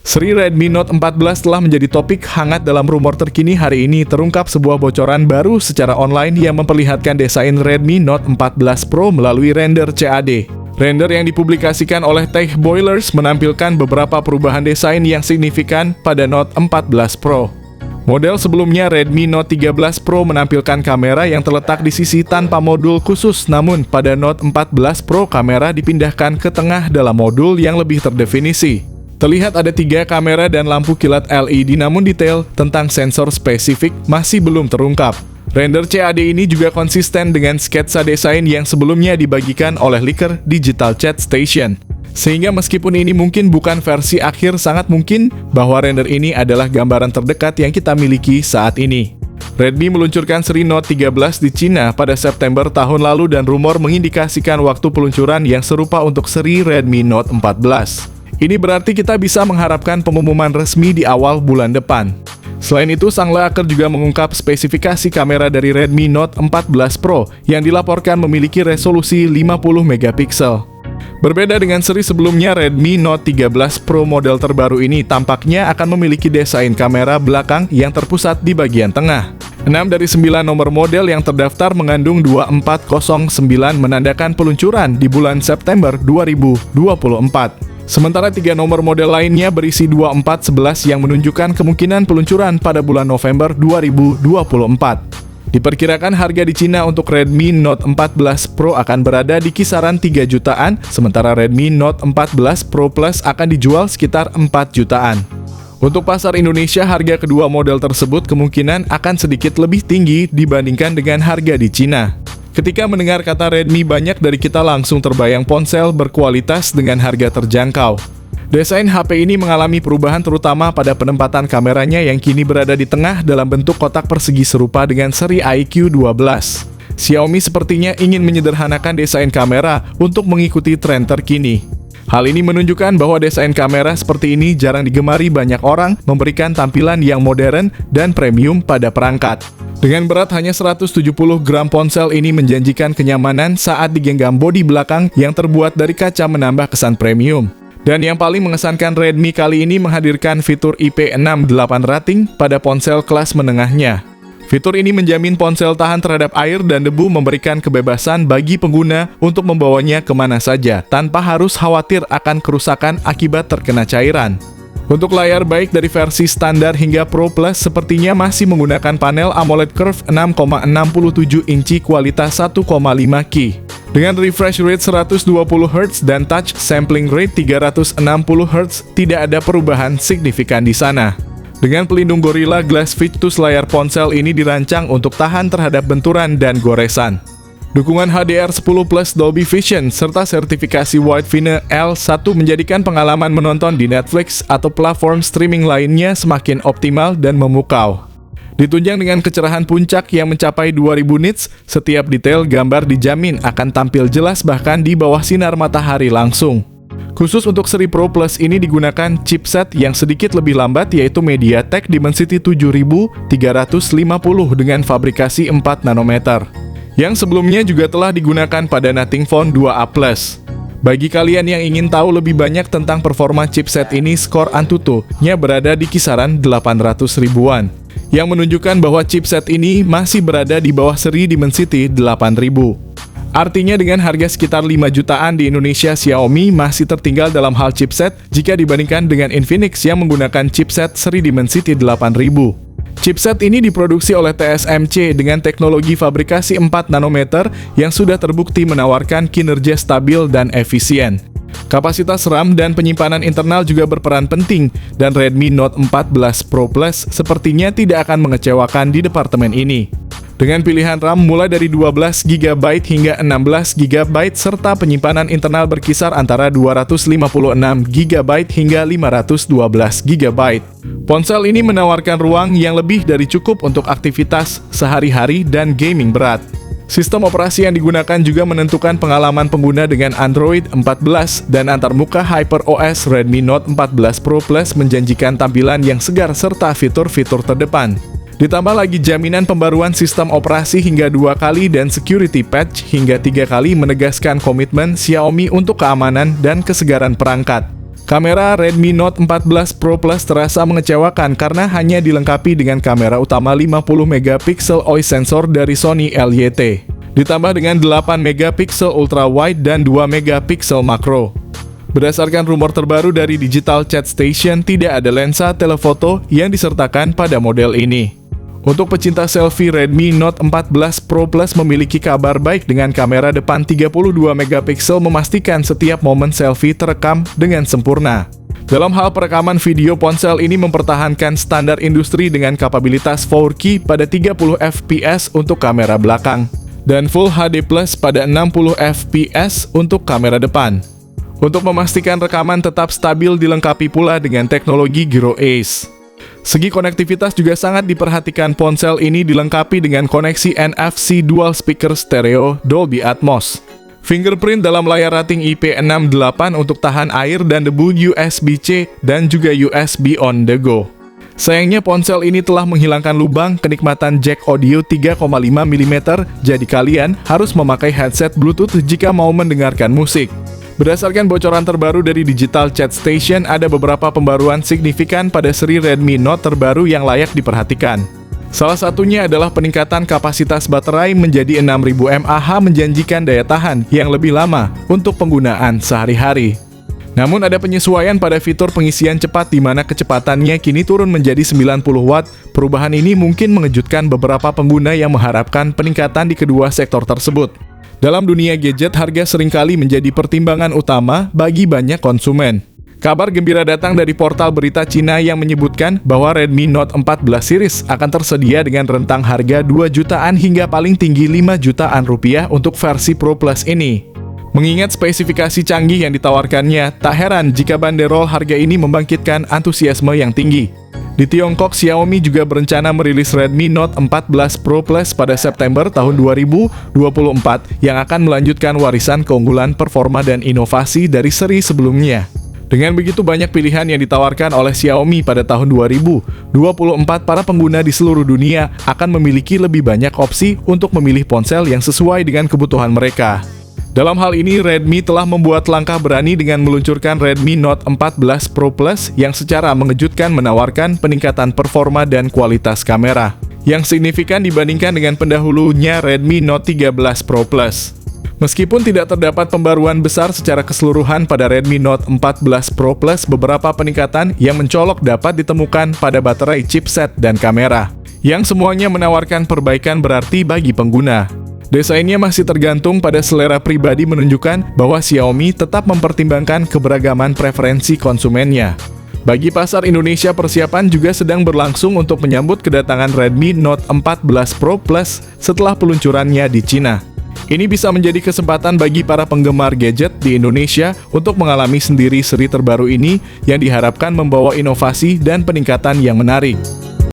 Seri Redmi Note 14 telah menjadi topik hangat dalam rumor terkini. Hari ini terungkap sebuah bocoran baru secara online yang memperlihatkan desain Redmi Note 14 Pro melalui render CAD. Render yang dipublikasikan oleh Tech Boilers menampilkan beberapa perubahan desain yang signifikan pada Note 14 Pro. Model sebelumnya Redmi Note 13 Pro menampilkan kamera yang terletak di sisi tanpa modul khusus, namun pada Note 14 Pro kamera dipindahkan ke tengah dalam modul yang lebih terdefinisi. Terlihat ada 3 kamera dan lampu kilat LED, namun detail tentang sensor spesifik masih belum terungkap. Render CAD ini juga konsisten dengan sketsa desain yang sebelumnya dibagikan oleh leaker Digital Chat Station. Sehingga meskipun ini mungkin bukan versi akhir, sangat mungkin bahwa render ini adalah gambaran terdekat yang kita miliki saat ini. Redmi meluncurkan seri Note 13 di Cina pada September tahun lalu dan rumor mengindikasikan waktu peluncuran yang serupa untuk seri Redmi Note 14. Ini berarti kita bisa mengharapkan pengumuman resmi di awal bulan depan. Selain itu, sang leaker juga mengungkap spesifikasi kamera dari Redmi Note 14 Pro yang dilaporkan memiliki resolusi 50 megapiksel. Berbeda dengan seri sebelumnya, Redmi Note 13 Pro model terbaru ini tampaknya akan memiliki desain kamera belakang yang terpusat di bagian tengah. 6 dari 9 nomor model yang terdaftar mengandung 2409 menandakan peluncuran di bulan September 2024. Sementara 3 nomor model lainnya berisi 2411 yang menunjukkan kemungkinan peluncuran pada bulan November 2024. Diperkirakan harga di Cina untuk Redmi Note 14 Pro akan berada di kisaran 3 jutaan, sementara Redmi Note 14 Pro Plus akan dijual sekitar 4 jutaan. Untuk pasar Indonesia, harga kedua model tersebut kemungkinan akan sedikit lebih tinggi dibandingkan dengan harga di Cina. Ketika mendengar kata Redmi, banyak dari kita langsung terbayang ponsel berkualitas dengan harga terjangkau. Desain HP ini mengalami perubahan terutama pada penempatan kameranya yang kini berada di tengah dalam bentuk kotak persegi serupa dengan seri iQ12. Xiaomi sepertinya ingin menyederhanakan desain kamera untuk mengikuti tren terkini. Hal ini menunjukkan bahwa desain kamera seperti ini jarang digemari banyak orang, memberikan tampilan yang modern dan premium pada perangkat. Dengan berat hanya 170 gram, ponsel ini menjanjikan kenyamanan saat digenggam. Bodi belakang yang terbuat dari kaca menambah kesan premium. Dan yang paling mengesankan, Redmi kali ini menghadirkan fitur IP68 rating pada ponsel kelas menengahnya. Fitur ini menjamin ponsel tahan terhadap air dan debu, memberikan kebebasan bagi pengguna untuk membawanya kemana saja tanpa harus khawatir akan kerusakan akibat terkena cairan. Untuk layar, baik dari versi standar hingga Pro Plus, sepertinya masih menggunakan panel AMOLED Curve 6,67 inci kualitas 1,5Q. Dengan refresh rate 120Hz dan touch sampling rate 360Hz, tidak ada perubahan signifikan di sana. Dengan pelindung Gorilla Glass Victus, layar ponsel ini dirancang untuk tahan terhadap benturan dan goresan. Dukungan HDR10 Plus Dolby Vision serta sertifikasi Widevine L1 menjadikan pengalaman menonton di Netflix atau platform streaming lainnya semakin optimal dan memukau. Ditunjang dengan kecerahan puncak yang mencapai 2000 nits, setiap detail gambar dijamin akan tampil jelas bahkan di bawah sinar matahari langsung. Khusus untuk seri Pro Plus ini digunakan chipset yang sedikit lebih lambat, yaitu MediaTek Dimensity 7350 dengan fabrikasi 4 nanometer. Yang sebelumnya juga telah digunakan pada Nothing Phone 2A Plus. Bagi kalian yang ingin tahu lebih banyak tentang performa chipset ini, skor Antutu-nya berada di kisaran 800 ribuan, yang menunjukkan bahwa chipset ini masih berada di bawah seri Dimensity 8000. Artinya dengan harga sekitar 5 jutaan di Indonesia, Xiaomi masih tertinggal dalam hal chipset jika dibandingkan dengan Infinix yang menggunakan chipset seri Dimensity 8000. Chipset ini diproduksi oleh TSMC dengan teknologi fabrikasi 4 nanometer yang sudah terbukti menawarkan kinerja stabil dan efisien. Kapasitas RAM dan penyimpanan internal juga berperan penting, dan Redmi Note 14 Pro Plus sepertinya tidak akan mengecewakan di departemen ini. Dengan pilihan RAM mulai dari 12 GB hingga 16 GB serta penyimpanan internal berkisar antara 256 GB hingga 512 GB. Ponsel ini menawarkan ruang yang lebih dari cukup untuk aktivitas sehari-hari dan gaming berat. Sistem operasi yang digunakan juga menentukan pengalaman pengguna dengan Android 14 dan antarmuka HyperOS. Redmi Note 14 Pro Plus menjanjikan tampilan yang segar serta fitur-fitur terdepan. Ditambah lagi jaminan pembaruan sistem operasi hingga 2 kali dan security patch hingga 3 kali, menegaskan komitmen Xiaomi untuk keamanan dan kesegaran perangkat. Kamera Redmi Note 14 Pro Plus terasa mengecewakan karena hanya dilengkapi dengan kamera utama 50 megapiksel OIS sensor dari Sony LYT, ditambah dengan 8 megapiksel ultra wide dan 2 megapiksel makro. Berdasarkan rumor terbaru dari Digital Chat Station, tidak ada lensa telefoto yang disertakan pada model ini. Untuk pecinta selfie, Redmi Note 14 Pro Plus memiliki kabar baik dengan kamera depan 32 megapiksel memastikan setiap momen selfie terekam dengan sempurna. Dalam hal perekaman video, ponsel ini mempertahankan standar industri dengan kapabilitas 4K pada 30 fps untuk kamera belakang dan Full HD Plus pada 60 fps untuk kamera depan. Untuk memastikan rekaman tetap stabil, dilengkapi pula dengan teknologi Gyro Ace. Segi konektivitas juga sangat diperhatikan. Ponsel ini dilengkapi dengan koneksi NFC dual speaker stereo Dolby Atmos, fingerprint dalam layar rating IP68 untuk tahan air dan debu, USB-C, dan juga USB on the go. Sayangnya ponsel ini telah menghilangkan lubang kenikmatan jack audio 3,5 mm, jadi kalian harus memakai headset Bluetooth jika mau mendengarkan musik. Berdasarkan bocoran terbaru dari Digital Chat Station, ada beberapa pembaruan signifikan pada seri Redmi Note terbaru yang layak diperhatikan. Salah satunya adalah peningkatan kapasitas baterai menjadi 6000 mAh, menjanjikan daya tahan yang lebih lama untuk penggunaan sehari-hari. Namun ada penyesuaian pada fitur pengisian cepat di mana kecepatannya kini turun menjadi 90 Watt. Perubahan ini mungkin mengejutkan beberapa pengguna yang mengharapkan peningkatan di kedua sektor tersebut. Dalam dunia gadget, harga seringkali menjadi pertimbangan utama bagi banyak konsumen. Kabar gembira datang dari portal berita Cina yang menyebutkan bahwa Redmi Note 14 series akan tersedia dengan rentang harga 2 jutaan hingga paling tinggi 5 jutaan rupiah untuk versi Pro Plus ini. Mengingat spesifikasi canggih yang ditawarkannya, tak heran jika banderol harga ini membangkitkan antusiasme yang tinggi. Di Tiongkok, Xiaomi juga berencana merilis Redmi Note 14 Pro Plus pada September tahun 2024 yang akan melanjutkan warisan keunggulan performa dan inovasi dari seri sebelumnya. Dengan begitu banyak pilihan yang ditawarkan oleh Xiaomi pada tahun 2024, para pengguna di seluruh dunia akan memiliki lebih banyak opsi untuk memilih ponsel yang sesuai dengan kebutuhan mereka. Dalam hal ini, Redmi telah membuat langkah berani dengan meluncurkan Redmi Note 14 Pro Plus yang secara mengejutkan menawarkan peningkatan performa dan kualitas kamera yang signifikan dibandingkan dengan pendahulunya Redmi Note 13 Pro Plus. Meskipun tidak terdapat pembaruan besar secara keseluruhan pada Redmi Note 14 Pro Plus, beberapa peningkatan yang mencolok dapat ditemukan pada baterai, chipset, dan kamera, yang semuanya menawarkan perbaikan berarti bagi pengguna. Desainnya masih tergantung pada selera pribadi, menunjukkan bahwa Xiaomi tetap mempertimbangkan keberagaman preferensi konsumennya. Bagi pasar Indonesia, persiapan juga sedang berlangsung untuk menyambut kedatangan Redmi Note 14 Pro Plus setelah peluncurannya di Cina. Ini bisa menjadi kesempatan bagi para penggemar gadget di Indonesia untuk mengalami sendiri seri terbaru ini yang diharapkan membawa inovasi dan peningkatan yang menarik.